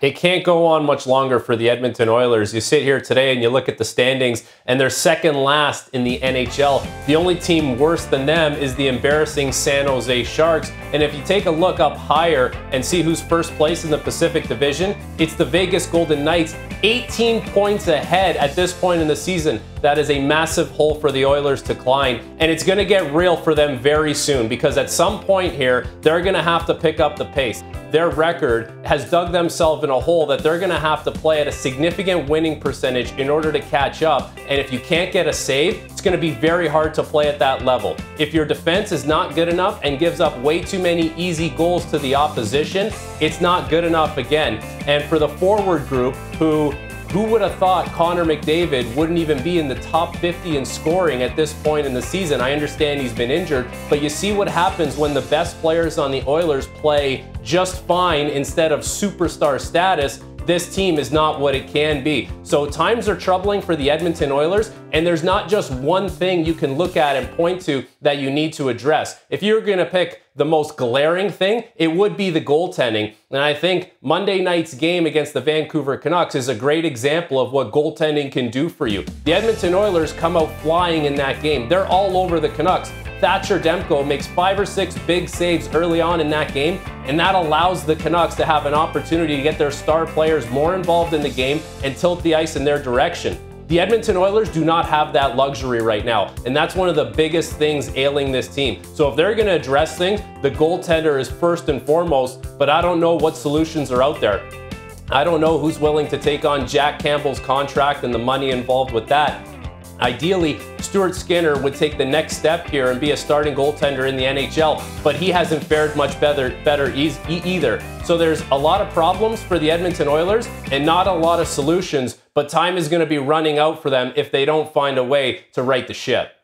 It can't go on much longer for the Edmonton Oilers. You sit here today and you look at the standings, and they're second last in the NHL. The only team worse than them is the embarrassing San Jose Sharks. And if you take a look up higher and see who's first place in the Pacific Division, it's the Vegas Golden Knights, 18 points ahead at this point in the season. That is a massive hole for the Oilers to climb, and it's going to get real for them very soon, because at some point here, they're going to have to pick up the pace. Their record has dug themselves in a hole that they're going to have to play at a significant winning percentage in order to catch up. And if you can't get a save, it's going to be very hard to play at that level. If your defense is not good enough and gives up way too many easy goals to the opposition, it's not good enough again. And for the forward group, who would have thought Connor McDavid wouldn't even be in the top 50 in scoring at this point in the season? I understand he's been injured, but you see what happens when the best players on the Oilers play just fine instead of superstar status. This team is not what it can be. So times are troubling for the Edmonton Oilers, and there's not just one thing you can look at and point to that you need to address. If you're going to pick the most glaring thing, it would be the goaltending. And I think Monday night's game against the Vancouver Canucks is a great example of what goaltending can do for you. The Edmonton Oilers come out flying in that game. They're all over the Canucks. Thatcher Demko makes 5 or 6 big saves early on in that game, and that allows the Canucks to have an opportunity to get their star players more involved in the game and tilt the ice in their direction. The Edmonton Oilers do not have that luxury right now, and that's one of the biggest things ailing this team. So if they're going to address things, the goaltender is first and foremost, but I don't know what solutions are out there. I don't know who's willing to take on Jack Campbell's contract and the money involved with that. Ideally, Stuart Skinner would take the next step here and be a starting goaltender in the NHL, but he hasn't fared much better either. So there's a lot of problems for the Edmonton Oilers and not a lot of solutions, but time is going to be running out for them if they don't find a way to right the ship.